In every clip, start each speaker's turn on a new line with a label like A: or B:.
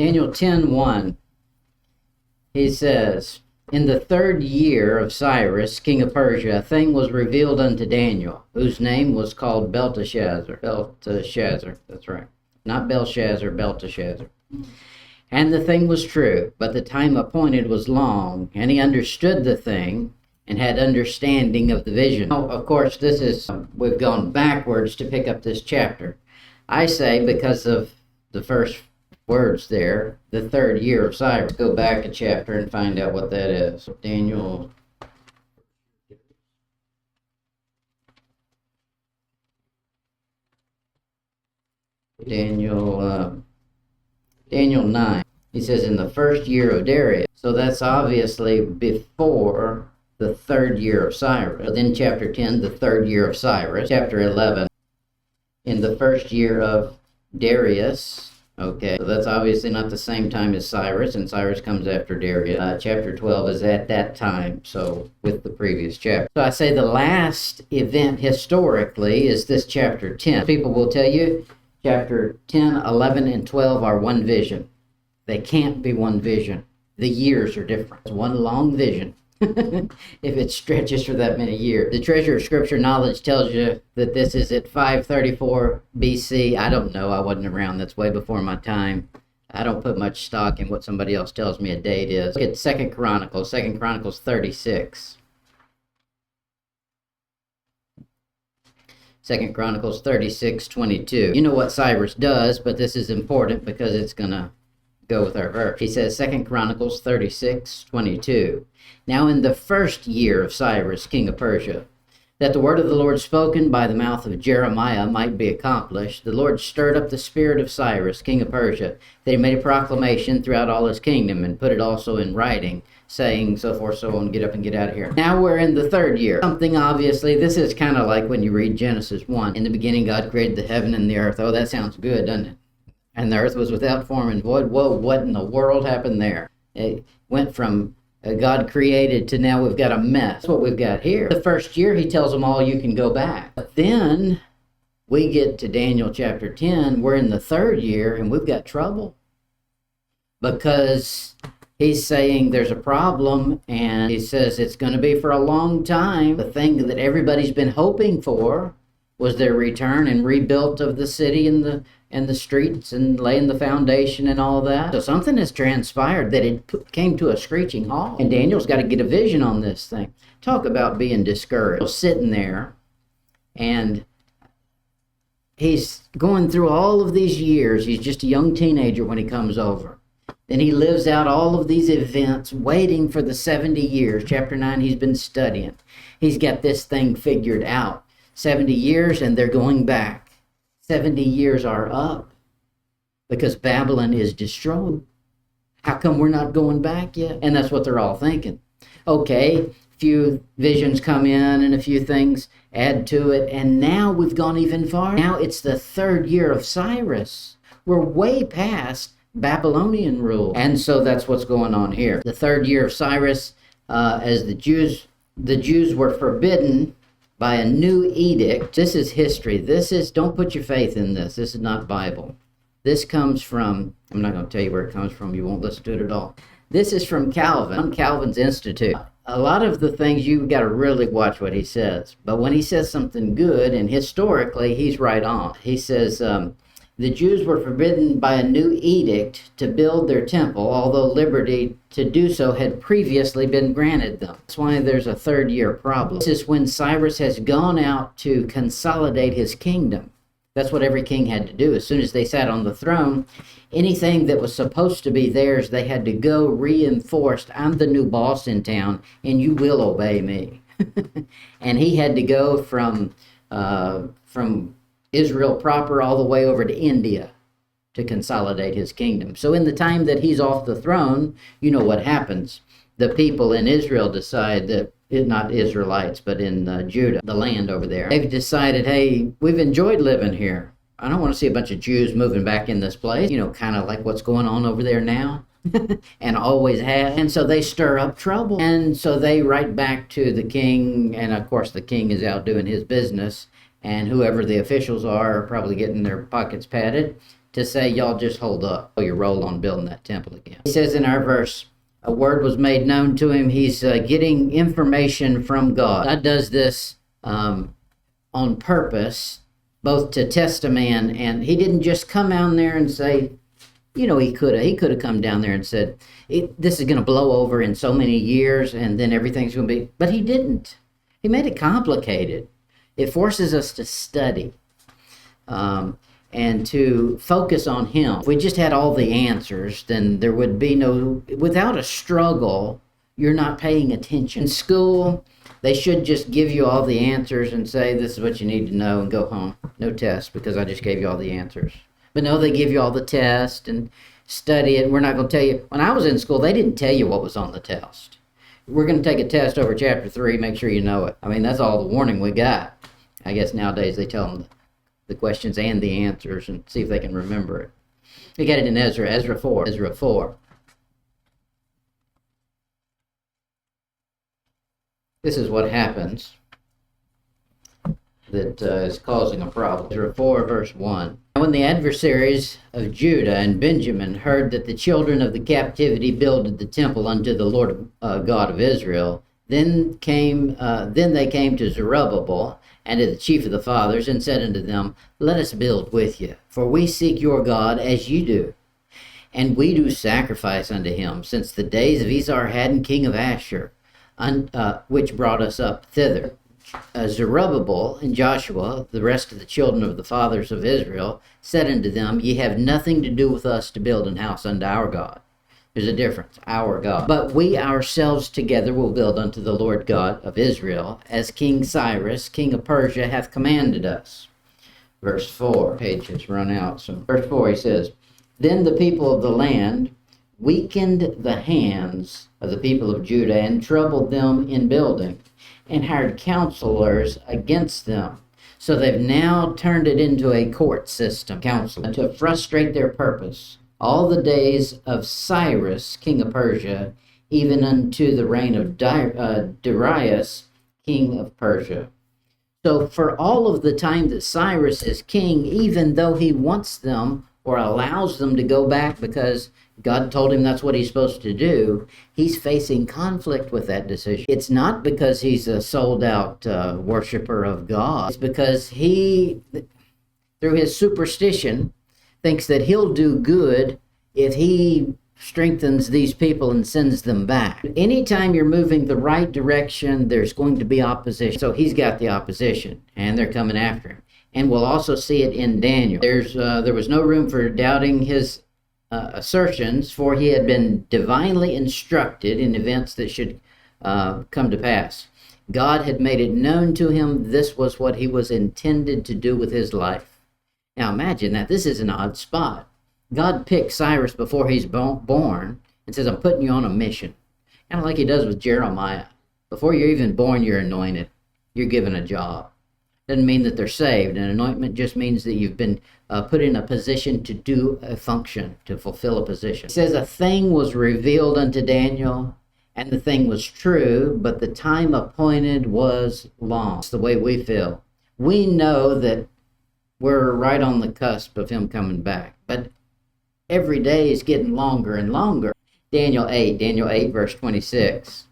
A: Daniel 10:1, he says, "In the 3rd year of Cyrus, king of Persia, a thing was revealed unto Daniel, whose name was called Belteshazzar." Belteshazzar, that's right. Not Belshazzar, Belteshazzar. "And the thing was true, but the time appointed was long, and he understood the thing, and had understanding of the vision." Now, of course, we've gone backwards to pick up this chapter. I say because of the first words there, the 3rd year of Cyrus. Go back a chapter and find out what that is. Daniel 9. He says in the 1st year of Darius. So that's obviously before the 3rd year of Cyrus. But then chapter 10, the 3rd year of Cyrus. Chapter 11, in the 1st year of Darius. Okay, so that's obviously not the same time as Cyrus, and Cyrus comes after Darius. Chapter 12 is at that time, so with the previous chapter. So I say the last event historically is this chapter 10. People will tell you chapter 10, 11, and 12 are one vision. They can't be one vision. The years are different. It's one long vision. If it stretches for that many years. The treasure of scripture knowledge tells you that this is at 534 BC. I don't know. I wasn't around. That's way before my time. I don't put much stock in what somebody else tells me a date is. Look at 2 Chronicles 36. 2 Chronicles 36:22. You know what Cyrus does, but this is important because it's going to go with our verse. He says, 2 Chronicles 36:22. "Now in the 1st year of Cyrus, king of Persia, that the word of the Lord spoken by the mouth of Jeremiah might be accomplished, the Lord stirred up the spirit of Cyrus, king of Persia, that he made a proclamation throughout all his kingdom, and put it also in writing, saying, so forth, so on, get up and get out of here." Now we're in the 3rd year. Something obviously, this is kind of like when you read Genesis 1. In the beginning, God created the heaven and the earth. Oh, that sounds good, doesn't it? And the earth was without form and void. Whoa, what in the world happened there? It went from God created to now we've got a mess. That's what we've got here. The 1st year, he tells them all, you can go back. But then we get to Daniel chapter 10. We're in the 3rd year, and we've got trouble. Because he's saying there's a problem, and he says it's going to be for a long time. The thing that everybody's been hoping for was their return and rebuilt of the city and the streets and laying the foundation and all that. So something has transpired that it came to a screeching halt. And Daniel's got to get a vision on this thing. Talk about being discouraged. Sitting there, and he's going through all of these years. He's just a young teenager when he comes over. Then he lives out all of these events, waiting for the 70 years. Chapter 9, he's been studying. He's got this thing figured out. 70 years, and they're going back. 70 years are up because Babylon is destroyed. How come we're not going back yet? And that's what they're all thinking. Okay, a few visions come in and a few things add to it, and now we've gone even farther. Now it's the 3rd year of Cyrus. We're way past Babylonian rule. And so that's what's going on here. The 3rd year of Cyrus, as the Jews were forbidden by a new edict. This is history. Don't put your faith in this. This is not Bible. This comes from, I'm not going to tell you where it comes from. You won't listen to it at all. This is from Calvin, Calvin's Institute. A lot of the things you've got to really watch what he says. But when he says something good, and historically, he's right on. He says, the Jews were forbidden by a new edict to build their temple, although liberty to do so had previously been granted them. That's why there's a 3rd year problem. This is when Cyrus has gone out to consolidate his kingdom. That's what every king had to do. As soon as they sat on the throne, anything that was supposed to be theirs, they had to go reinforced. I'm the new boss in town, and you will obey me. And he had to go from Israel proper all the way over to India to consolidate his kingdom. So in the time that he's off the throne, you know what happens. The people in Israel decide that, not Israelites, but in Judah, the land over there, they've decided, hey, we've enjoyed living here. I don't want to see a bunch of Jews moving back in this place, kind of like what's going on over there now. And always have. And so they stir up trouble. And so they write back to the king, and of course the king is out doing his business. And whoever the officials are probably getting their pockets padded. to say, y'all just hold up your roll on building that temple again. He says in our verse, a word was made known to him. He's getting information from God. God does this on purpose, both to test a man, and he didn't just come down there and say, he could have come down there and said, this is going to blow over in so many years and then everything's going to be, but he didn't. He made it complicated. It forces us to study and to focus on him. If we just had all the answers, then there would be without a struggle, you're not paying attention. In school, they should just give you all the answers and say, this is what you need to know, and go home. No test, because I just gave you all the answers. But no, they give you all the tests and study it. We're not going to tell you. When I was in school, they didn't tell you what was on the test. We're going to take a test over chapter 3, make sure you know it. I mean, that's all the warning we got. I guess nowadays they tell them the questions and the answers and see if they can remember it. We got it in Ezra 4. This is what happens that is causing a problem. Ezra 4, verse 1. When the adversaries of Judah and Benjamin heard that the children of the captivity builded the temple unto the Lord God of Israel, then they came to Zerubbabel and to the chief of the fathers, and said unto them, let us build with you, for we seek your God as you do. And we do sacrifice unto him since the days of Esarhaddon king of Ashur, which brought us up thither. Zerubbabel and Joshua, the rest of the children of the fathers of Israel, said unto them, ye have nothing to do with us to build an house unto our God. There's a difference, our God. But we ourselves together will build unto the Lord God of Israel, as King Cyrus, king of Persia, hath commanded us. Verse 4, page has run out. So verse 4, he says, then the people of the land weakened the hands of the people of Judah and troubled them in building, and hired counselors against them. So they've now turned it into a court system, counsel, to frustrate their purpose. All the days of Cyrus, king of Persia, even unto the reign of Darius, king of Persia. So for all of the time that Cyrus is king, even though he wants them or allows them to go back because God told him that's what he's supposed to do, he's facing conflict with that decision. It's not because he's a sold-out worshiper of God. It's because he, through his superstition, thinks that he'll do good if he strengthens these people and sends them back. Anytime you're moving the right direction, there's going to be opposition. So he's got the opposition, and they're coming after him. And we'll also see it in Daniel. There was no room for doubting his assertions, for he had been divinely instructed in events that should come to pass. God had made it known to him this was what he was intended to do with his life. Now imagine that. This is an odd spot. God picked Cyrus before he's born and says, I'm putting you on a mission. Kind of like he does with Jeremiah. Before you're even born, you're anointed. You're given a job. Doesn't mean that they're saved. An anointment just means that you've been put in a position to do a function, to fulfill a position. It says a thing was revealed unto Daniel, and the thing was true, but the time appointed was long. It's the way we feel. We know that we're right on the cusp of him coming back, but every day is getting longer and longer. Daniel 8, verse 26.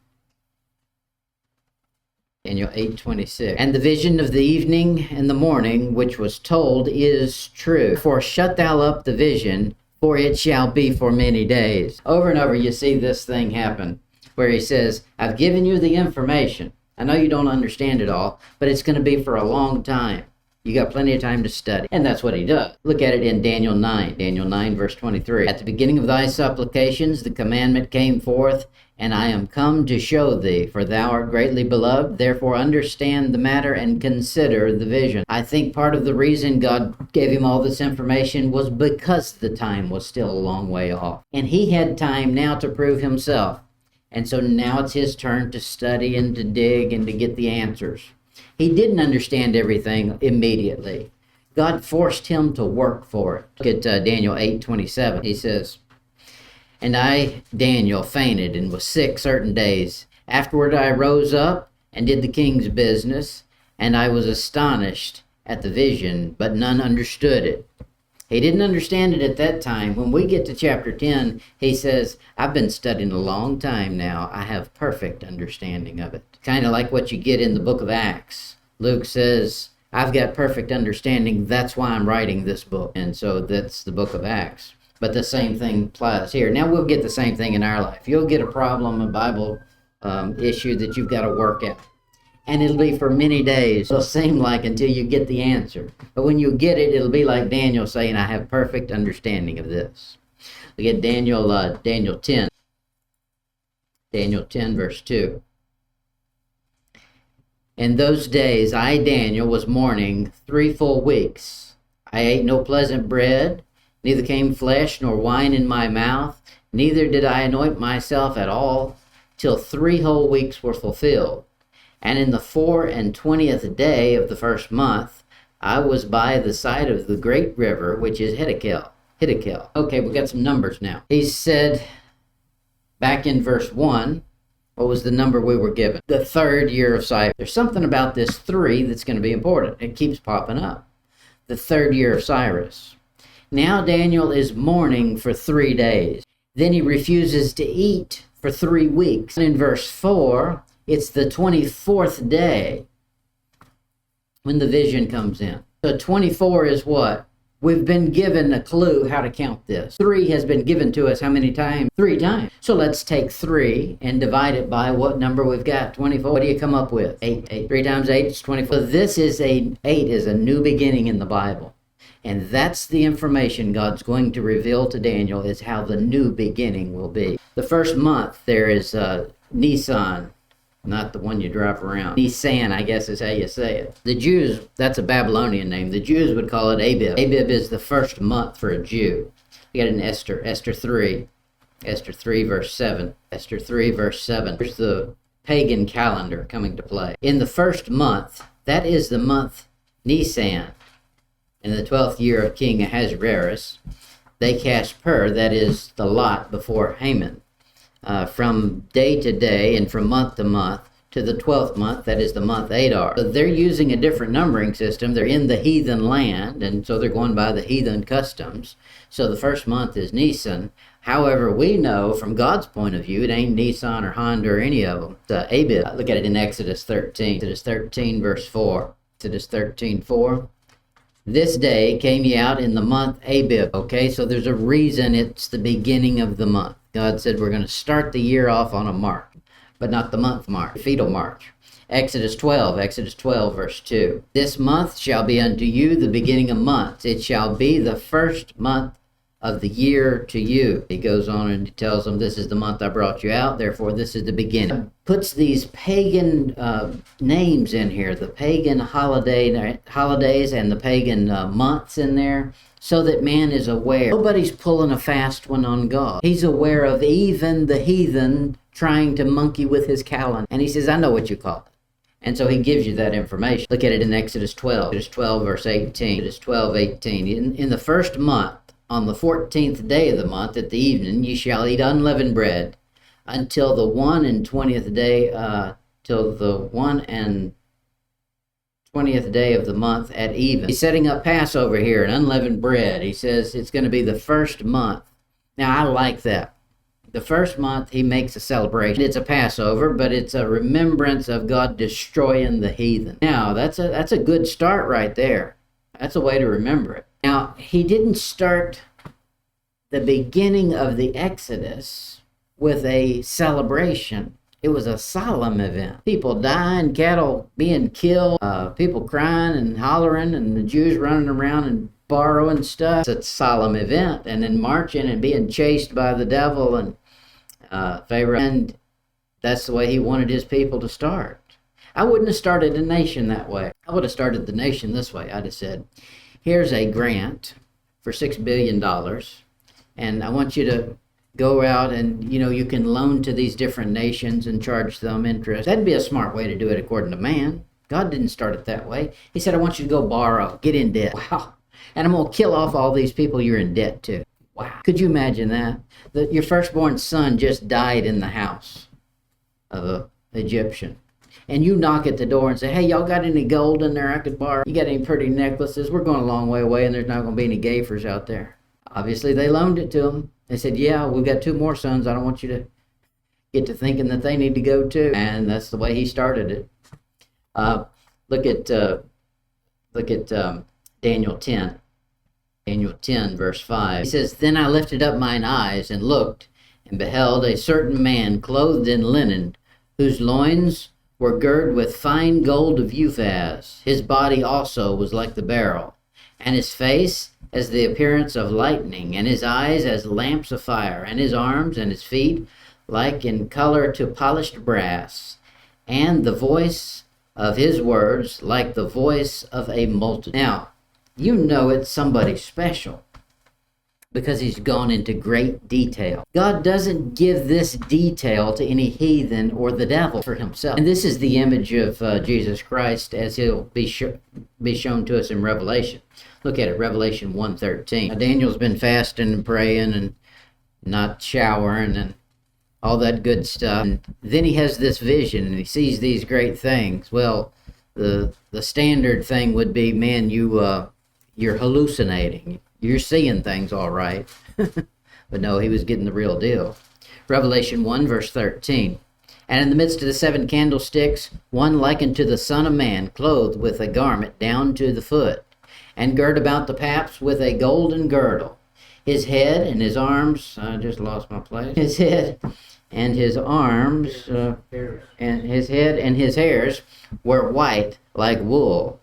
A: Daniel 8:26. And the vision of the evening and the morning, which was told, is true. For shut thou up the vision, for it shall be for many days. Over and over you see this thing happen, where he says, I've given you the information. I know you don't understand it all, but it's going to be for a long time. You got plenty of time to study. And that's what he does. Look at it in Daniel 9, verse 23. At the beginning of thy supplications, the commandment came forth, and I am come to show thee, for thou art greatly beloved. Therefore understand the matter and consider the vision. I think part of the reason God gave him all this information was because the time was still a long way off. And he had time now to prove himself. And so now it's his turn to study and to dig and to get the answers. He didn't understand everything immediately. God forced him to work for it. Look at Daniel 8:27. He says, And I, Daniel, fainted and was sick certain days. Afterward I rose up and did the king's business, and I was astonished at the vision, but none understood it. He didn't understand it at that time. When we get to chapter 10, he says, I've been studying a long time now. I have perfect understanding of it. Kind of like what you get in the book of Acts. Luke says, I've got perfect understanding. That's why I'm writing this book. And so that's the book of Acts. But the same thing applies here. Now we'll get the same thing in our life. You'll get a problem, a Bible issue that you've got to work out. And it'll be for many days. It'll seem like until you get the answer. But when you get it, it'll be like Daniel saying, I have perfect understanding of this. We get Daniel 10. Daniel 10, verse 2. In those days, I, Daniel, was mourning 3 full weeks. I ate no pleasant bread, neither came flesh nor wine in my mouth, neither did I anoint myself at all, till 3 whole weeks were fulfilled. And in the 24th day of the first month, I was by the side of the great river, which is Hiddekel. Okay, we've got some numbers now. He said, back in verse 1, what was the number we were given? The 3rd year of Cyrus. There's something about this 3 that's going to be important. It keeps popping up. The 3rd year of Cyrus. Now Daniel is mourning for 3 days. Then he refuses to eat for 3 weeks. In verse 4, it's the 24th day when the vision comes in. So 24 is what? We've been given a clue how to count this. 3 has been given to us how many times? 3 times. So let's take 3 and divide it by what number we've got? 24. What do you come up with? 8. 3 times 8 is 24. So this is 8 is a new beginning in the Bible. And that's the information God's going to reveal to Daniel, is how the new beginning will be. The first month there is Nisan. Not the one you drive around. Nisan, I guess is how you say it. The Jews, that's a Babylonian name. The Jews would call it Abib. Abib is the first month for a Jew. You got in Esther 3. Esther 3 verse 7. Esther 3 verse 7. There's the pagan calendar coming to play. In the first month, that is the month Nisan, in the 12th year of King Ahasuerus, they cast Pur, that is the lot before Haman. From day to day and from month to month to the 12th month, that is the month Adar. So they're using a different numbering system. They're in the heathen land, and so they're going by the heathen customs. So the first month is Nisan. However, we know from God's point of view, it ain't Nisan or Honda or any of them. It's Abib. Look at it in Exodus 13. Exodus 13 verse 4. Exodus 13:4. This day came ye out in the month Abib. Okay, so there's a reason it's the beginning of the month. God said we're going to start the year off on a mark, but not the month mark, fetal march. Exodus 12 verse 2. This month shall be unto you the beginning of months. It shall be the first month of the year to you. He goes on and he tells them, this is the month I brought you out, therefore this is the beginning. Puts these pagan names in here, the pagan holidays and the pagan months in there, so that man is aware. Nobody's pulling a fast one on God. He's aware of even the heathen trying to monkey with his calendar. And he says, I know what you call it. And so he gives you that information. Look at it in Exodus 12. Exodus 12 verse 18. Exodus 12:18. In the first month, on the 14th day of the month at the evening, ye shall eat unleavened bread until the 21st day, till the 20th day of the month at even. He's setting up Passover here and unleavened bread. He says it's going to be the first month. Now, I like that. The first month, he makes a celebration. It's a Passover, but it's a remembrance of God destroying the heathen. Now, that's a good start right there. That's a way to remember it. Now, he didn't start the beginning of the Exodus with a celebration. It was a solemn event. People dying, cattle being killed, people crying and hollering, and the Jews running around and borrowing stuff. It's a solemn event. And then marching and being chased by the devil and Pharaoh. And that's the way he wanted his people to start. I wouldn't have started a nation that way. I would have started the nation this way. I'd have said, here's a grant for $6 billion, and I want you to go out and, you can loan to these different nations and charge them interest. That'd be a smart way to do it according to man. God didn't start it that way. He said, I want you to go borrow, get in debt. Wow. And I'm going to kill off all these people you're in debt to. Wow. Could you imagine that? Your firstborn son just died in the house of an Egyptian. and you knock at the door and say, hey, y'all got any gold in there I could borrow? You got any pretty necklaces? We're going a long way away and there's not going to be any gaffers out there. Obviously, they loaned it to him. They said, yeah, we've got 2 more sons. I don't want you to get to thinking that they need to go too. And that's the way he started it. Look at Daniel 10. Daniel 10, verse 5. He says, then I lifted up mine eyes and looked, and beheld a certain man clothed in linen, whose loins were girt with fine gold of Uphaz. His body also was like the beryl, and his face as the appearance of lightning, and his eyes as lamps of fire, and his arms and his feet like in color to polished brass, and the voice of his words like the voice of a multitude. Now, you know it's somebody special because he's gone into great detail. God doesn't give this detail to any heathen or the devil for himself. And this is the image of Jesus Christ as he'll be shown to us in Revelation. Look at it, Revelation 1:13. Now, Daniel's been fasting and praying and not showering and all that good stuff. And then he has this vision and he sees these great things. Well, the standard thing would be, man, you're hallucinating. You're seeing things all right. But no, he was getting the real deal. Revelation 1, verse 13. And in the midst of the 7 candlesticks, one like unto the Son of Man, clothed with a garment down to the foot, and girt about the paps with a golden girdle. His head and his arms, I just lost my place. His head and his arms, and his head and his hairs were white like wool,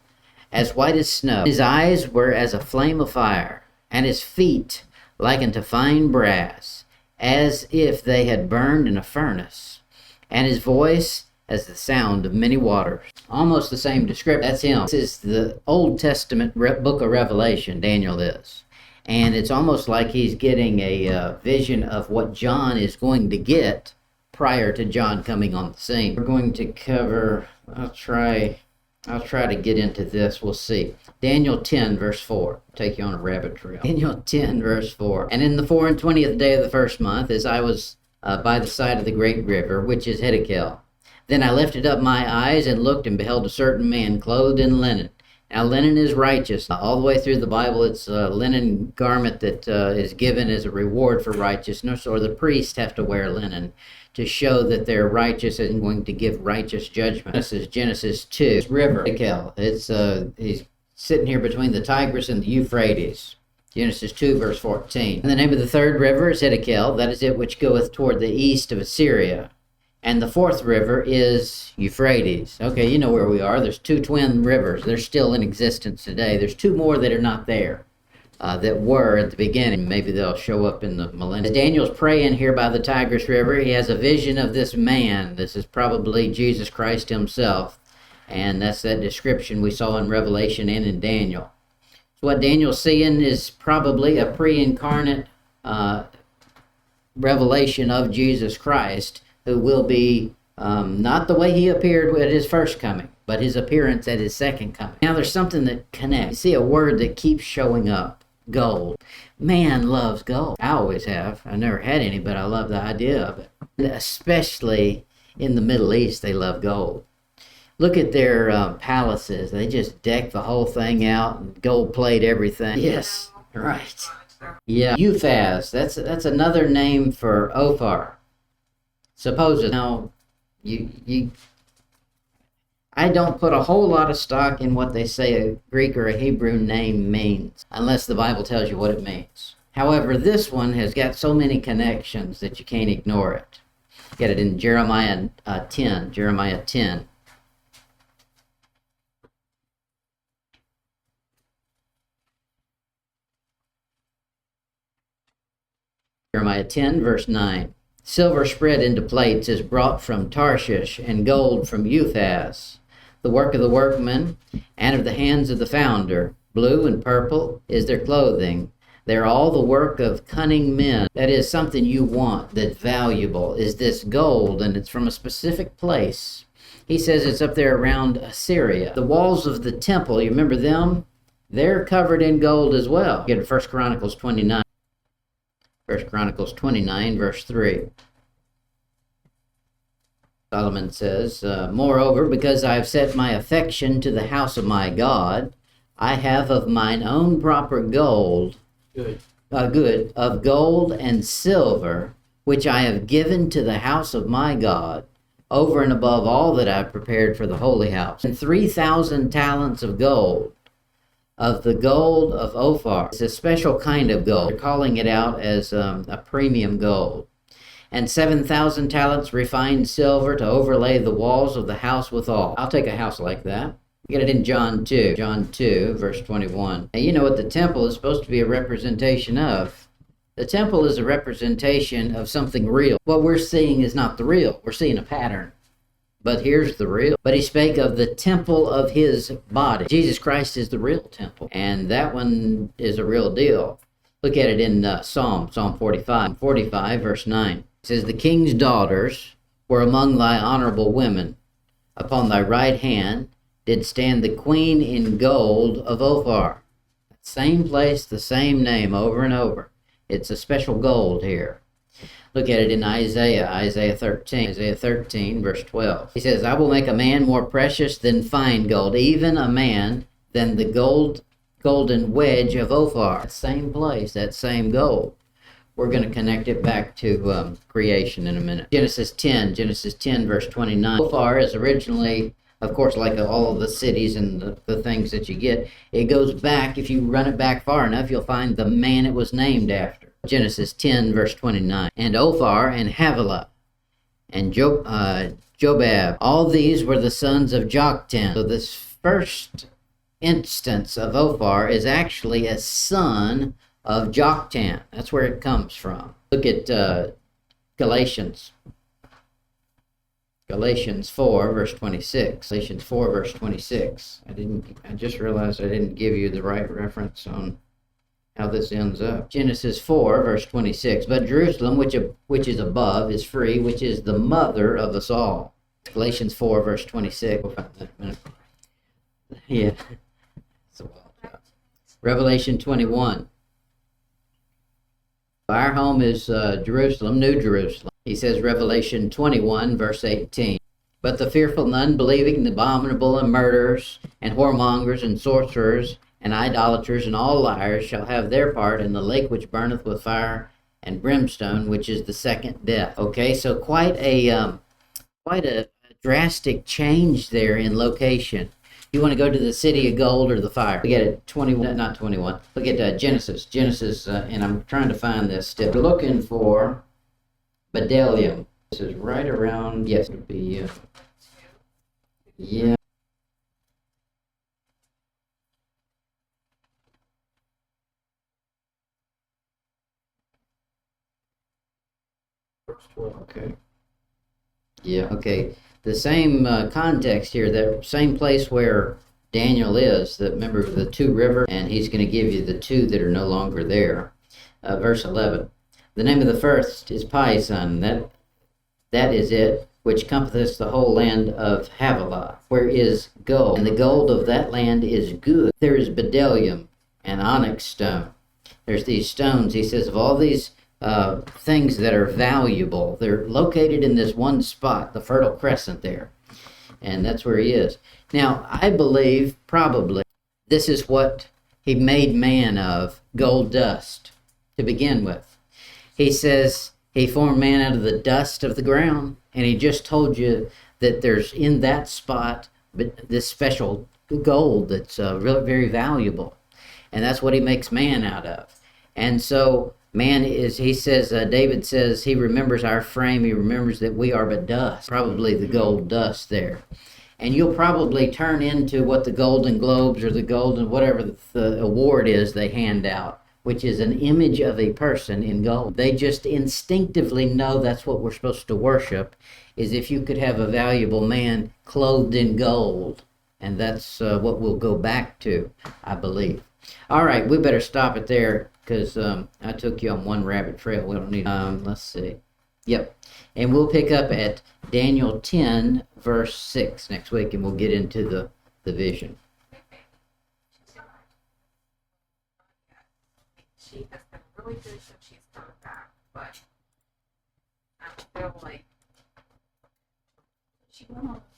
A: as white as snow. His eyes were as a flame of fire, and his feet like unto fine brass, as if they had burned in a furnace, and his voice as the sound of many waters. Almost the same description. That's him. This is the Old Testament book of Revelation, Daniel is. And it's almost like he's getting a vision of what John is going to get prior to John coming on the scene. We're going to cover, I'll try to get into this. We'll see. Daniel 10, verse 4. I'll take you on a rabbit trail. Daniel 10, verse 4. And in the 24th day of the first month, as I was by the side of the great river, which is Hiddekel, then I lifted up my eyes and looked and beheld a certain man clothed in linen. Now, linen is righteous. All the way through the Bible, it's a linen garment that is given as a reward for righteousness, or the priests have to wear linen to show that they're righteous and going to give righteous judgment. This is Genesis 2. It's river, Hiddekel. He's sitting here between the Tigris and the Euphrates. Genesis 2, verse 14. And the name of the 3rd river is Hiddekel. That is it which goeth toward the east of Assyria. And the 4th river is Euphrates. Okay, you know where we are. There's 2 twin rivers. They're still in existence today. There's 2 more that are not there, that were at the beginning. Maybe they'll show up in the millennium. As Daniel's praying here by the Tigris River, he has a vision of this man. This is probably Jesus Christ himself. And that's that description we saw in Revelation and in Daniel. So what Daniel's seeing is probably a pre-incarnate revelation of Jesus Christ, who will be not the way he appeared at his first coming, but his appearance at his second coming. Now there's something that connects. You see a word that keeps showing up, gold. Man loves gold. I always have. I never had any, but I love the idea of it. And especially in the Middle East, they love gold. Look at their palaces. They just deck the whole thing out and gold plate everything. Yes, right. Yeah, Uphaz. That's another name for Ophir. Supposedly, now, I don't put a whole lot of stock in what they say a Greek or a Hebrew name means, unless the Bible tells you what it means. However, this one has got so many connections that you can't ignore it. Get it in Jeremiah 10. Jeremiah 10. Jeremiah 10, verse 9. Silver spread into plates is brought from Tarshish, and gold from Uphaz, the work of the workman, and of the hands of the founder. Blue and purple is their clothing. They're all the work of cunning men. That is something you want that's valuable, is this gold, and it's from a specific place. He says it's up there around Assyria. The walls of the temple, you remember them? They're covered in gold as well. Get it, 1 Chronicles 29. 1 Chronicles 29, verse 3. Solomon says, moreover, because I have set my affection to the house of my God, I have of mine own proper gold, good, of gold and silver, which I have given to the house of my God, over and above all that I have prepared for the holy house, and 3,000 talents of gold, of the gold of Ophir. It's a special kind of gold. They're calling it out as a premium gold. And 7,000 talents refined silver to overlay the walls of the house withal. I'll take a house like that. Get it in John 2. John 2, verse 21. Now, you know what the temple is supposed to be a representation of. The temple is a representation of something real. What we're seeing is not the real. We're seeing a pattern. But here's the real. But he spake of the temple of his body. Jesus Christ is the real temple. And that one is a real deal. Look at it in Psalm 45. 45, verse 9. It says, the king's daughters were among thy honorable women. Upon thy right hand did stand the queen in gold of Ophir. Same place, the same name over and over. It's a special gold here. Look at it in Isaiah 13, verse 12. He says, I will make a man more precious than fine gold, even a man than the golden wedge of Ophir. That same place, that same gold. We're going to connect it back to creation in a minute. Genesis 10, verse 29. Ophir is originally, of course, like all of the cities and the things that you get. It goes back, if you run it back far enough, you'll find the man it was named after. Genesis 10, verse 29. And Ophir and Havilah and Jobab, all these were the sons of Joktan. So this first instance of Ophir is actually a son of Joktan. That's where it comes from. Look at Galatians 4, verse 26. Galatians 4, verse 26. I just realized I didn't give you the right reference on how this ends up. Genesis 4, verse 26. But Jerusalem, which is above, is free, which is the mother of us all. Galatians 4, verse 26. We'll find that in a minute. Yeah. It's a wild job. Revelation 21. Our home is Jerusalem, New Jerusalem. He says, Revelation 21, verse 18. But the fearful and unbelieving, the abominable and murderers, and whoremongers, and sorcerers, and idolaters, and all liars shall have their part in the lake which burneth with fire and brimstone, which is the second death. Okay, so quite a drastic change there in location. You want to go to the city of gold or the fire. Look at 21, not 21. Look at Genesis, and I'm trying to find this still. We're looking for Bdellium. This is right around, yes, it would be, yeah. Okay. Yeah, okay. The same context here, that same place where Daniel is, remember the two rivers, and he's going to give you the two that are no longer there. Verse 11. The name of the first is Pison, that is it, which compasseth the whole land of Havilah, where is gold, and the gold of that land is good. There is bdellium and onyx stone. There's these stones. He says, of all these things that are valuable, they're located in this one spot, the Fertile Crescent there. And that's where he is. Now, I believe probably this is what he made man of, gold dust, to begin with. He says he formed man out of the dust of the ground, and he just told you that there's in that spot this special gold that's really very valuable. And that's what he makes man out of. And so man is, he says, David says, he remembers our frame. He remembers that we are but dust, probably the gold dust there. And you'll probably turn into what the Golden Globes or the Golden, whatever the award is they hand out, which is an image of a person in gold. They just instinctively know that's what we're supposed to worship, is if you could have a valuable man clothed in gold. And that's what we'll go back to, I believe. All right, we better stop it there, because I took you on one rabbit trail. We don't need, let's see. Yep. And we'll pick up at Daniel 10, verse 6 next week, and we'll get into the vision.
B: She has been really good since she's come back, but I feel like She went on